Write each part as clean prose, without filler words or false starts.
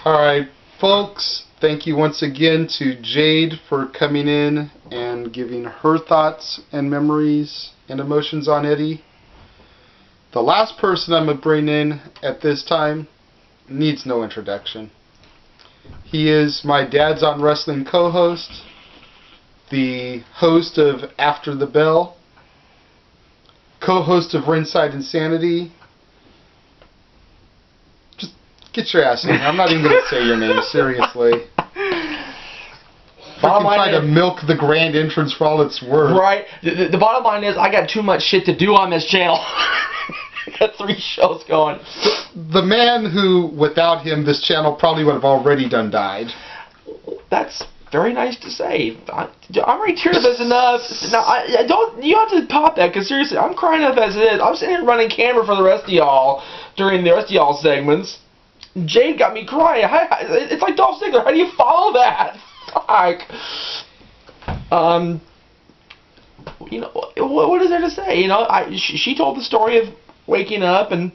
Alright, folks, thank you once again to Jade for coming in and giving her thoughts and memories and emotions on Eddie. The last person I'm going to bring in at this time needs no introduction. He is my Dad's on Wrestling co-host, the host of After the Bell, co-host of Ringside Insanity. Just get your ass in here. I'm not even going to say your name, seriously. Freaking try to milk the grand entrance for all it's worth. Right. The bottom line is I got too much shit to do on this channel. I got 3 shows going. The man who, without him, this channel probably would have already done died. That's very nice to say. I'm already teared up as enough. Now, I don't. You have to pop that, because seriously, I'm crying up as it is. I'm sitting here running camera for the rest of y'all during the rest of y'all segments. Jade got me crying. It's like Dolph Ziggler. How do you follow that? Fuck. You know, what is there to say? You know, she told the story of waking up, and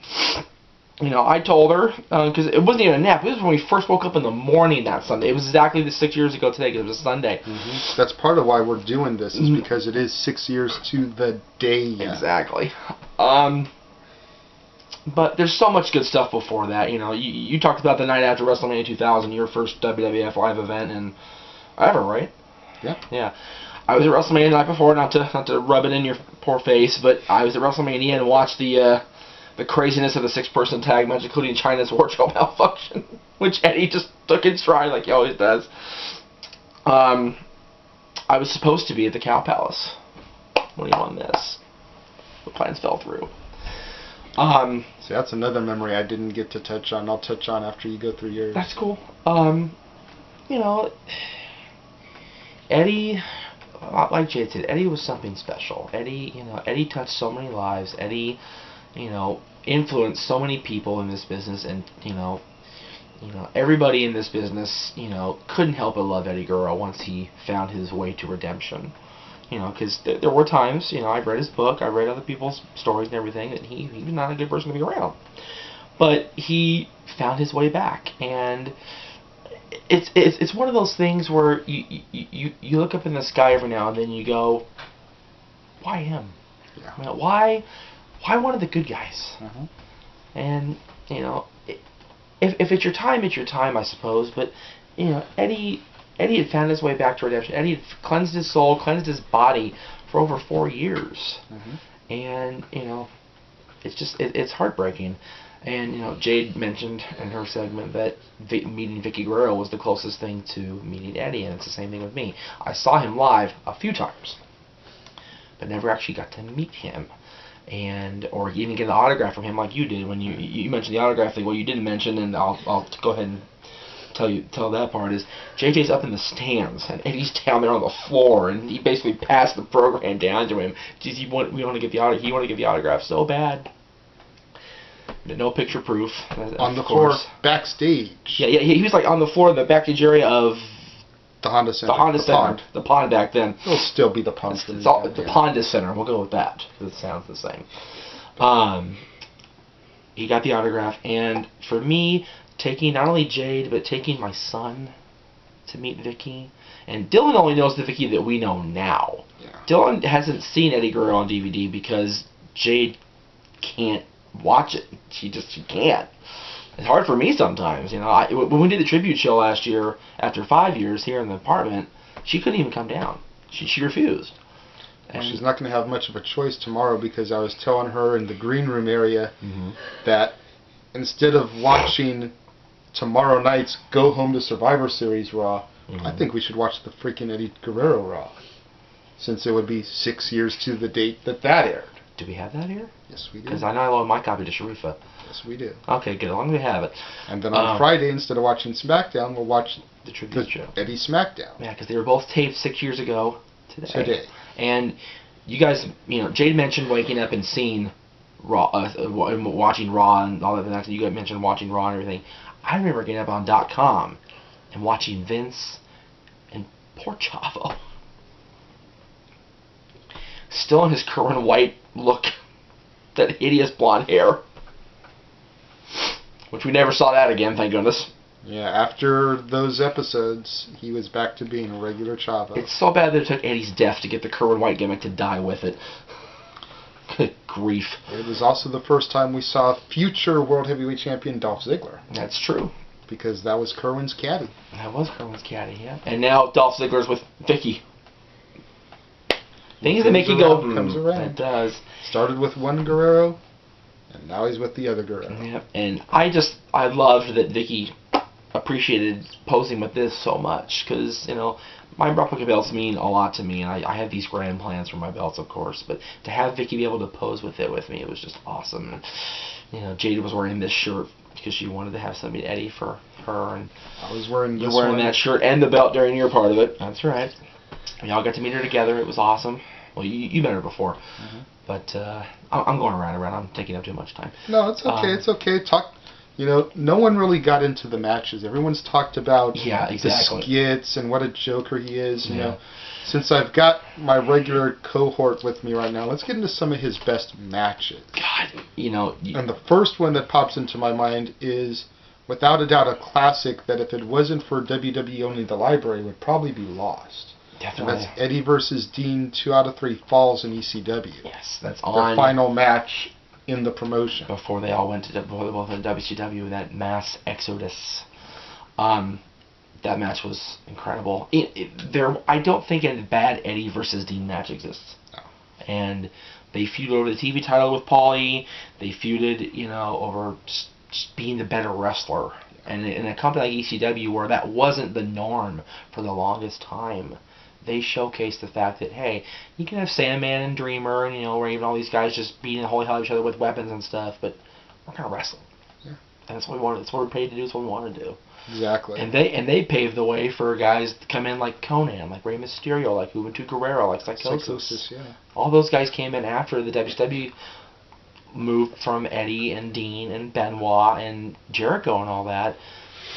you know, I told her, because it wasn't even a nap. It was when we first woke up in the morning that Sunday. It was exactly the 6 years ago today, because it was a Sunday. Mm-hmm. That's part of why we're doing this, is because it is 6 years to the day. Exactly. But there's so much good stuff before that. You know, you talked about the night after WrestleMania 2000, your first WWF live event and ever, right? Yeah. Yeah. I was at WrestleMania the night before, not to rub it in your poor face, but I was at WrestleMania and watched the craziness of the 6-person tag match, including Chyna's wardrobe malfunction, which Eddie just took in stride like he always does. I was supposed to be at the Cow Palace when he won this. The plans fell through. See, that's another memory I didn't get to touch on. I'll touch on after you go through yours. That's cool. You know, Eddie, like Jade said, Eddie was something special. Eddie touched so many lives. Eddie, influenced so many people in this business, and everybody in this business, couldn't help but love Eddie Guerrero once he found his way to redemption. Because there were times, I've read his book, I've read other people's stories and everything, that he was not a good person to be around. But he found his way back, and it's one of those things where you look up in the sky every now and then and you go, why him? Yeah. Why one of the good guys? Mm-hmm. And if it's your time, it's your time, I suppose. But Eddie had found his way back to redemption. Eddie had cleansed his soul, cleansed his body for over 4 years. Mm-hmm. And it's heartbreaking. And Jade mentioned in her segment that meeting Vickie Guerrero was the closest thing to meeting Eddie, and it's the same thing with me. I saw him live a few times, but never actually got to meet him, or even get an autograph from him like you did when you mentioned the autograph thing. What you didn't mention, and I'll go ahead and tell that part, is JJ's up in the stands and Eddie's down there on the floor, and he basically passed the program down to him. Geez, he wanted to get the autograph so bad. No picture proof. On the floor backstage. Yeah, he was like on the floor in the backstage area of the Honda Center. The pond back then. It'll still be the pond. It's the Honda Center. We'll go with that. It sounds the same. He got the autograph, and for me, taking not only Jade, but taking my son to meet Vickie. And Dylan only knows the Vickie that we know now. Yeah. Dylan hasn't seen Eddie Guerrero on DVD because Jade can't watch it. She can't. It's hard for me sometimes. When we did the tribute show last year, after 5 years here in the apartment, she couldn't even come down. She refused. Well, she's not going to have much of a choice tomorrow, because I was telling her in the green room area that instead of watching tomorrow night's Go Home to Survivor Series Raw, I think we should watch the freaking Eddie Guerrero Raw, since it would be 6 years to the date that aired. Do we have that here? Yes, we do. Because I know I loaned my copy to Sharifa. Yes, we do. Okay, good. As long as we have it. And then on Friday, instead of watching SmackDown, we'll watch the tribute show. Eddie SmackDown. Yeah, because they were both taped 6 years ago today. And you guys, Jade mentioned waking up and seeing Raw, watching Raw and all that. You guys mentioned watching Raw and everything. I remember getting up on .com and watching Vince and poor Chavo, still in his Corinne White look, that hideous blonde hair, which we never saw that again, thank goodness. Yeah, after those episodes, he was back to being a regular Chavo. It's so bad that it took Eddie's death to get the Kerwin White gimmick to die with it. Good grief. It was also the first time we saw future World Heavyweight Champion Dolph Ziggler. That's true. Because that was Kerwin's caddy. That was Kerwin's caddy, yeah. And now Dolph Ziggler's with Vicky. Things that make you go, comes around. It does. Started with one Guerrero, and now he's with the other Guerrero. Yeah, and I loved that Vicky appreciated posing with this so much, because, you know, my replica belts mean a lot to me, and I have these grand plans for my belts, of course, but to have Vicky be able to pose with it with me, it was just awesome. And, you know, Jade was wearing this shirt because she wanted to have something Eddie for her, and I was wearing you're wearing that shirt and the belt during your part of it. That's right. We all got to meet her together. It was awesome. Well, you met her before, but I'm going around. I'm taking up too much time. No, it's okay. It's okay. You know, no one really got into the matches. Everyone's talked about the skits and what a joker he is. You know, since I've got my regular cohort with me right now, let's get into some of his best matches. God, you know. And the first one that pops into my mind is, without a doubt, a classic that if it wasn't for WWE Only the Library would probably be lost. Definitely. And that's Eddie versus Dean 2 out of 3 falls in ECW. Yes, that's on. Their final match in the promotion. Before they all went to WCW, that mass exodus. That match was incredible. I don't think a bad Eddie versus Dean match exists. No. And they feuded over the TV title with Paulie. They feuded, you know, over just being the better wrestler. And in a company like ECW, where that wasn't the norm for the longest time, they showcased the fact that, hey, you can have Sandman and Dreamer and, you know, or even all these guys just beating the holy hell out of each other with weapons and stuff, but we're going to wrestle. Yeah. And that's what we wanted. That's what we're paid to do. That's what we want to do. Exactly. And they paved the way for guys to come in like Conan, like Rey Mysterio, like Juventud Guerrero, like Psychosis. Yeah. All those guys came in after the WCW moved from Eddie and Dean and Benoit and Jericho and all that.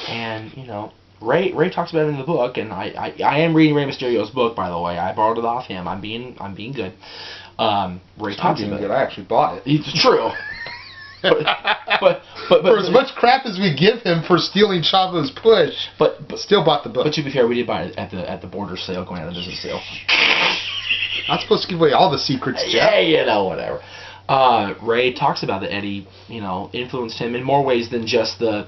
And, you know, Ray talks about it in the book, and I am reading Rey Mysterio's book, by the way. I borrowed it off him. I'm being good. Ray talks about it. I actually bought it. It's true. but for as much crap as we give him for stealing Chavo's push, but still bought the book. But to be fair, we did buy it at the border sale, going out of business sale. Not supposed to give away all the secrets, Jeff. Yeah, you know, whatever. Ray talks about that Eddie, you know, influenced him in more ways than just the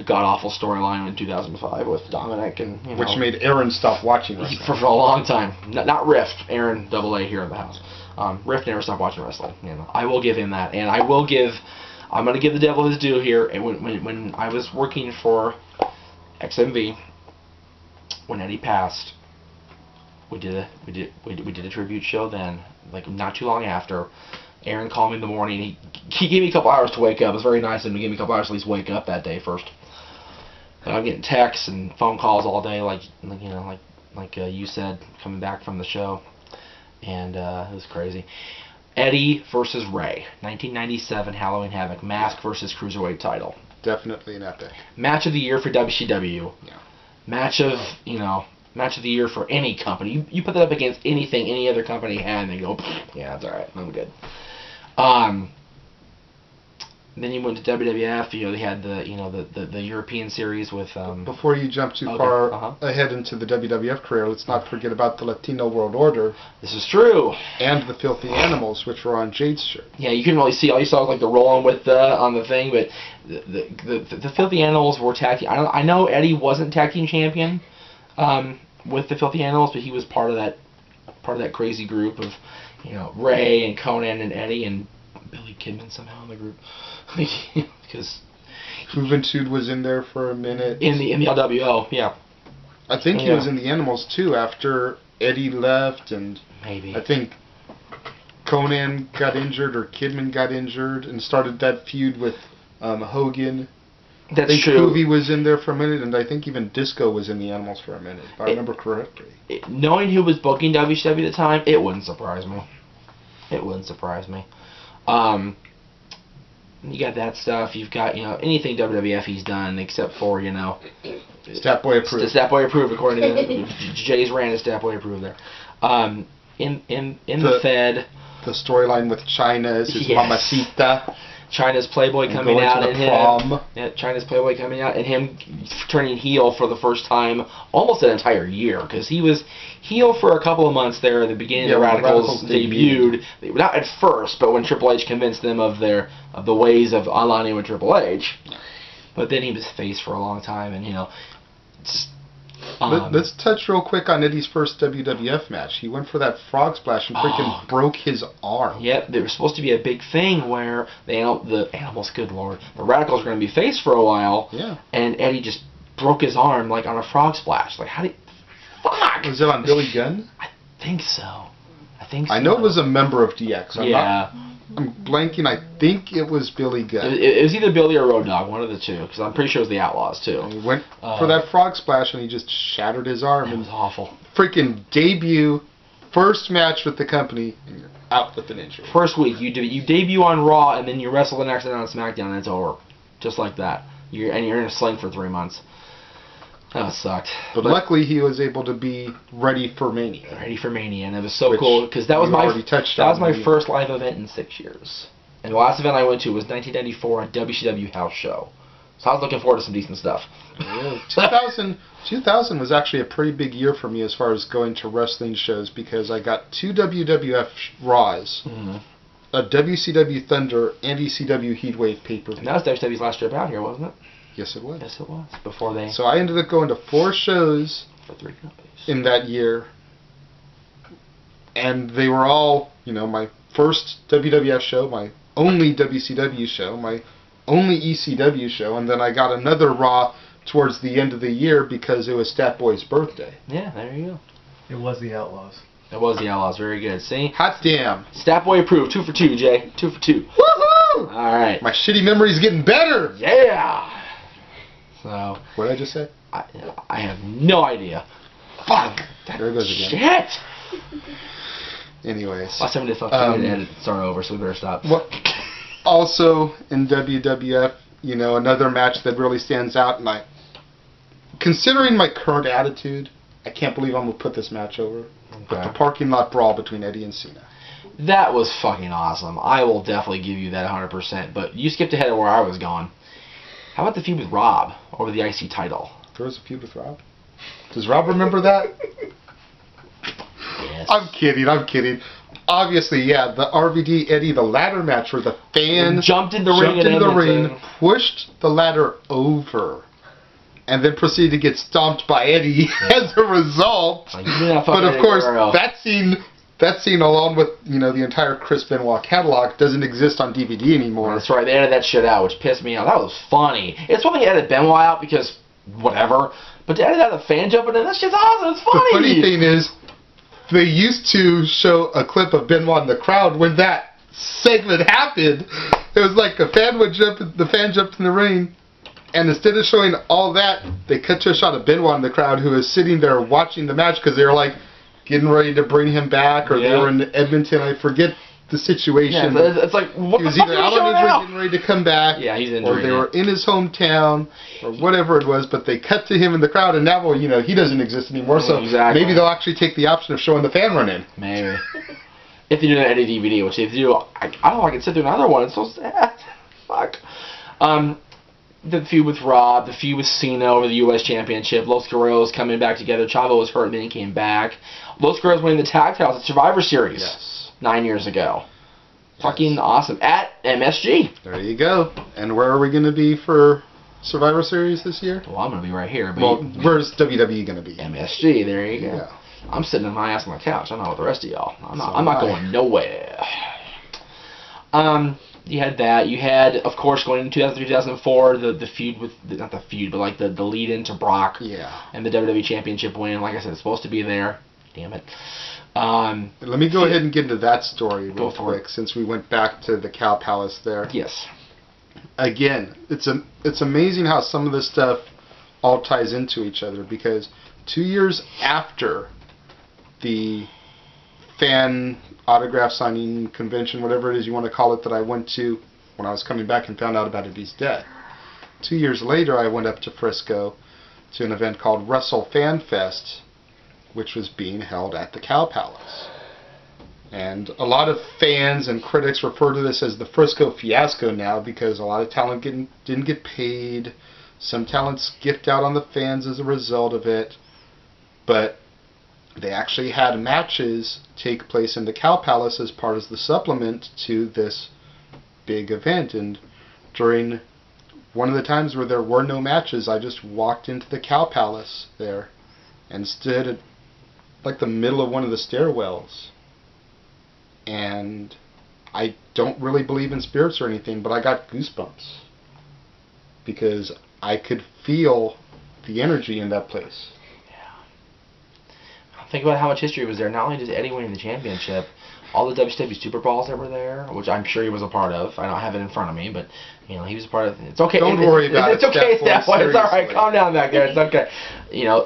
god-awful storyline in 2005 with Dominic and, you know, which made Aaron stop watching wrestling. For a long time. Not Rift, Aaron AA here in the house. Rift never stopped watching wrestling. You know, I will give him that, and I'm going to give the devil his due here. And when I was working for XMV, when Eddie passed, we did a tribute show then, like not too long after. Aaron called me in the morning. He gave me a couple hours to wake up. It was very nice of him to give me a couple hours to at least wake up that day first. And I'm getting texts and phone calls all day, like you said, coming back from the show, and it was crazy. Eddie versus Ray, 1997 Halloween Havoc, Mask versus Cruiserweight title. Definitely an epic. Match of the year for WCW. Yeah. Match of the year for any company. You put that up against anything any other company had, and they go, yeah, that's all right, I'm good. Then you went to WWF. You know, they had the European series with. Before you jump too far ahead into the WWF career, let's not forget about the Latino World Order. This is true. And the Filthy Animals, which were on Jade's shirt. Yeah, you couldn't really see. All you saw was like the rolling with on the thing, but the Filthy Animals were tag team. I know Eddie wasn't tag team champion with the Filthy Animals, but he was part of that crazy group of, you know, Ray and Conan and Eddie and Billy Kidman somehow in the group. Because Juventud was in there for a minute. In the LWO, yeah. I think he was in the Animals too after Eddie left, and maybe I think Conan got injured or Kidman got injured and started that feud with Hogan. That's true. Hoovy was in there for a minute, and I think even Disco was in the Animals for a minute, if I remember correctly. Knowing who was booking WCW at the time, it wouldn't surprise me. It wouldn't surprise me. You got that stuff. You've got, you know, anything WWF he's done except for, you know, Stat Boy approved. Stat Boy approved, according to Jay's rant. Is Stat Boy approved there? In the Fed. The storyline with China is his mamacita. China's Playboy And coming going out to and the him. prom. Yeah, China's Playboy coming out and him turning heel for the first time almost an entire year, because he was heel for a couple of months there at the beginning of the when the Radicals debuted. Not at first, but when Triple H convinced them of the ways of aligning with Triple H. But then he was face for a long time, and just, let's touch real quick on Eddie's first WWF match. He went for that frog splash and freaking broke his arm. Yep, there was supposed to be a big thing where the Animals, good lord, the Radicals were going to be face for a while. Yeah. And Eddie just broke his arm like on a frog splash. Like, how did? Fuck. Was it on Billy Gunn? I think so. I know it was a member of DX. I'm blanking. I think it was Billy Gunn. It was either Billy or Road Dogg, one of the two, because I'm pretty sure it was the Outlaws too. And he went for that frog splash and he just shattered his arm. It was awful. Freaking debut, first match with the company, and you're out with an injury. First week, you debut on Raw, and then you wrestle the next night on SmackDown, and it's over, just like that. You're in a sling for 3 months. That sucked. But luckily, he was able to be ready for Mania. Ready for Mania, and it was so cool because that was my first live event in 6 years. And the last event I went to was 1994 at WCW House Show. So I was looking forward to some decent stuff. Yeah, 2000 was actually a pretty big year for me as far as going to wrestling shows, because I got 2 WWF Raws, a WCW Thunder, and ECW Heatwave pay-per-view. And that was WCW's last trip out here, wasn't it? Yes, it was. Yes, it was. Before they... So I ended up going to 4 shows for 3 companies in that year. And they were all, my first WWF show, my only WCW show, my only ECW show, and then I got another Raw towards the end of the year because it was Stat Boy's birthday. Yeah, there you go. It was the Outlaws. It was the Outlaws. Very good. See? Hot damn. Stat Boy approved. 2 for 2, Jay. 2 for 2. Woohoo! All right. My shitty memory's getting better. Yeah. So. What did I just say? I have no idea. Fuck. There it goes again. Shit. Anyways. Last time we did fucking edit. Start over, so we better stop. Well, also in WWF, another match that really stands out, and considering my current attitude, I can't believe I'm gonna put this match over. Okay. But the parking lot brawl between Eddie and Cena. That was fucking awesome. I will definitely give you that 100%. But you skipped ahead of where I was going. How about the feud with Rob over the IC title? There was a feud with Rob? Does Rob remember that? Yes. I'm kidding. Obviously, yeah, the RVD Eddie, the ladder match where the fan jumped in the ring, pushed the ladder over, and then proceeded to get stomped by Eddie as a result. But of course, that scene along with the entire Chris Benoit catalog doesn't exist on DVD anymore. That's right. They edited that shit out, which pissed me off. That was funny. It's one thing to edit Benoit out because whatever, but to edit out the fan jumping in, that shit's awesome. It's funny. The funny thing is, they used to show a clip of Benoit in the crowd when that segment happened. It was like the fan jumped in the ring, and instead of showing all that, they cut to a shot of Benoit in the crowd who was sitting there watching the match because they were like getting ready to bring him back, or they were in Edmonton. I forget the situation. Yeah, it's like, what the fuck he was either out on injury getting ready to come back, he's injured, or they were in his hometown, or whatever it was, but they cut to him in the crowd, and now, he doesn't exist anymore, so maybe they'll actually take the option of showing the fan run in. Maybe. If they do that edit DVD, which if they do, I don't know, I can sit through another one. It's so sad. Fuck. The feud with Rob, the feud with Cena over the U.S. Championship, Los Guerreros coming back together, Chavo was hurt and then he came back. Los Guerreros winning the tag titles at Survivor Series. Yes. 9 years ago. Fucking awesome. At MSG. There you go. And where are we going to be for Survivor Series this year? Well, I'm going to be right here. But well, where's WWE going to be? MSG. There you go. Yeah. I'm sitting on my ass on the couch. I'm not with the rest of y'all. I'm not going nowhere. You had that. You had, of course, going into 2003, 2004, the feud with, not the feud, but like the lead into Brock. Yeah. And the WWE Championship win. Like I said, it's supposed to be there. Damn it. Let me go ahead and get into that story real quick, since we went back to the Cow Palace there. Yes. Again, it's amazing how some of this stuff all ties into each other, because 2 years after the fan autograph signing convention, whatever it is you want to call it, that I went to when I was coming back and found out about Eddie's death, 2 years later I went up to Frisco to an event called Wrestle Fan Fest, which was being held at the Cow Palace. And a lot of fans and critics refer to this as the Frisco fiasco now because a lot of talent didn't get paid. Some talents gift out on the fans as a result of it. But they actually had matches take place in the Cow Palace as part of the supplement to this big event. And during one of the times where there were no matches, I just walked into the Cow Palace there and stood at like the middle of one of the stairwells. And I don't really believe in spirits or anything, but I got goosebumps because I could feel the energy in that place. Yeah. Think about how much history was there. Not only did Eddie win the championship, all the WCW Super Bowls that were there, which I'm sure he was a part of. I don't have it in front of me, but he was a part of. It's okay. Don't worry about it. It's okay, Steph. It's all right. Calm down back there. It's okay.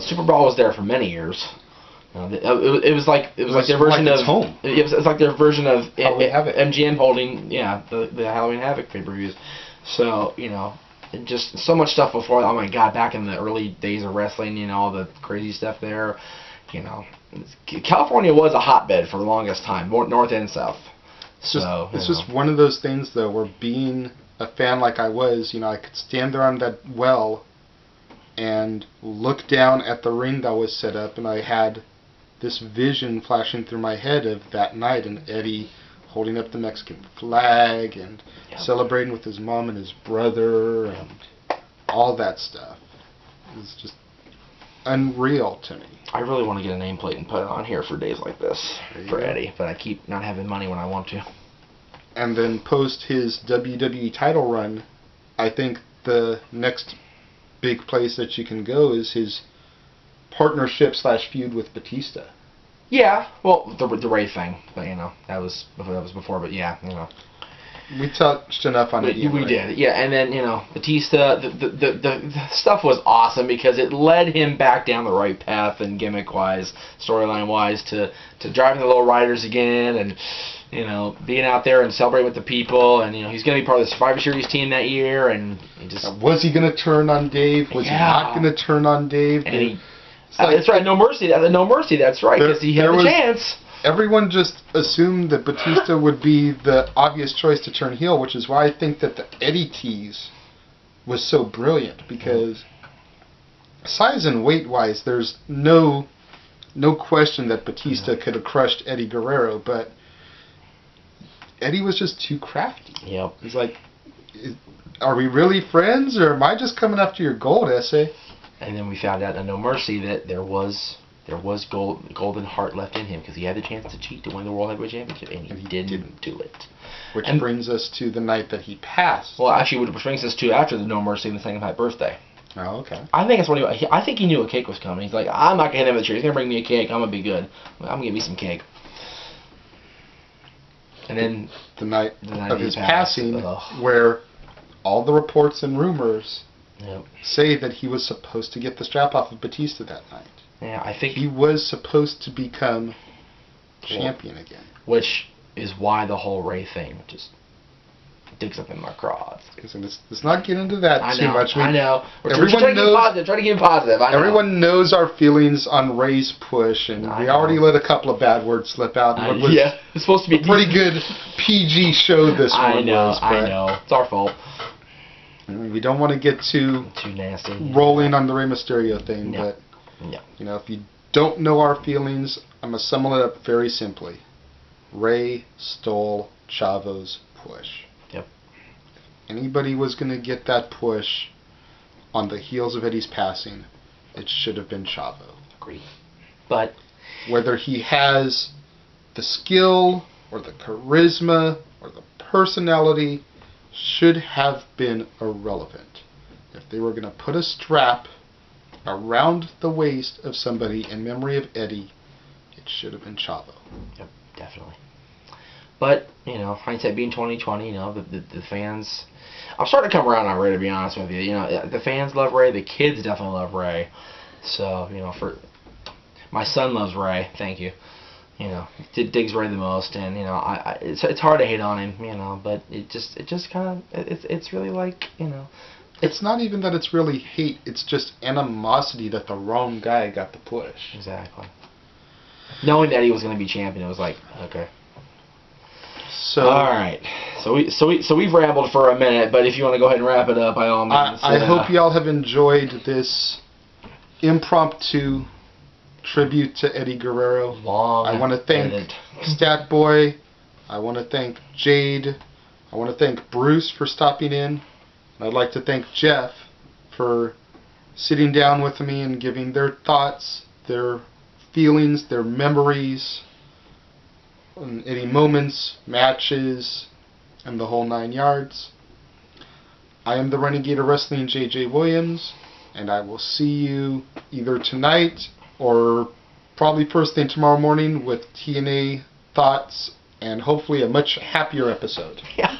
Super Bowl was there for many years. It was like their version of home. It was like their version of MGM holding the Halloween Havoc pay-per-views. So just so much stuff before. Oh my God! Back in the early days of wrestling, all the crazy stuff there. California was a hotbed for the longest time, north and south. It's just one of those things though, where being a fan like I was, I could stand there on that well and look down at the ring that was set up, and I had this vision flashing through my head of that night and Eddie holding up the Mexican flag and celebrating with his mom and his brother and all that stuff. It was just unreal to me. I really want to get a nameplate and put it on here for days like this for Eddie, but I keep not having money when I want to. And then post his WWE title run, I think the next big place that you can go is his partnership / feud with Batista. Yeah, well, the Ray thing, but that was before. But yeah, we touched enough on it. We did, yeah. And then Batista, the stuff was awesome because it led him back down the right path and gimmick wise, storyline wise, to driving the low riders again and being out there and celebrating with the people, and he's going to be part of the Survivor Series team that year, and was he going to turn on Dave? Was he not going to turn on Dave? And that's right, no mercy. No mercy. That's right, because he had a chance. Everyone just assumed that Batista would be the obvious choice to turn heel, which is why I think that the Eddie tease was so brilliant, because size and weight wise, there's no question that Batista could have crushed Eddie Guerrero, but Eddie was just too crafty. Yep. He's like, are we really friends, or am I just coming after your gold, essay? And then we found out in No Mercy that there was golden heart left in him because he had the chance to cheat to win the World Heavyweight Championship, and he didn't do it. Which brings us to the night that he passed. Well, actually, which brings us to after the No Mercy and the 75th birthday. Oh, okay. I think that's what I think he knew a cake was coming. He's like, I'm not going to hit him with the chair. He's going to bring me a cake. I'm going to be good. I'm going to get me some cake. And then the night of his passing, where all the reports and rumors say that he was supposed to get the strap off of Batista that night. Yeah, I think he was supposed to become champion again. Which is why the whole Ray thing just digs up in my craws. Let's not get into that too much. I know. We're trying to keep positive. Everyone knows our feelings on Ray's push, and we already let a couple of bad words slip out. It's supposed to be a pretty good PG show this one. I know. It's our fault. We don't want to get too nasty rolling on the Rey Mysterio thing, but if you don't know our feelings, I'm going to sum it up very simply. Rey stole Chavo's push. Yep. If anybody was going to get that push on the heels of Eddie's passing, it should have been Chavo. Agreed. But whether he has the skill or the charisma or the personality should have been irrelevant. If they were going to put a strap around the waist of somebody in memory of Eddie, it should have been Chavo. Yep, definitely. But, hindsight being 2020, the fans... I'm starting to come around on Ray, to be honest with you. The fans love Ray, the kids definitely love Ray. So, for... My son loves Ray, thank you. Digs Ray the most, and it's hard to hate on him, but it just kind of it's really like It's not even that it's really hate; it's just animosity that the wrong guy got the push. Exactly. Knowing that he was going to be champion, it was like, okay. So all right. So we've rambled for a minute, but if you want to go ahead and wrap it up, by all means. I hope y'all have enjoyed this impromptu tribute to Eddie Guerrero. Long I want to thank Stat Boy. I want to thank Jade. I want to thank Bruce for stopping in. And I'd like to thank Jeff for sitting down with me and giving their thoughts, their feelings, their memories, and any moments, matches, and the whole 9 yards. I am the Renegade of Wrestling, J.J. Williams, and I will see you either tonight or probably first thing tomorrow morning with TNA thoughts and hopefully a much happier episode. Yeah.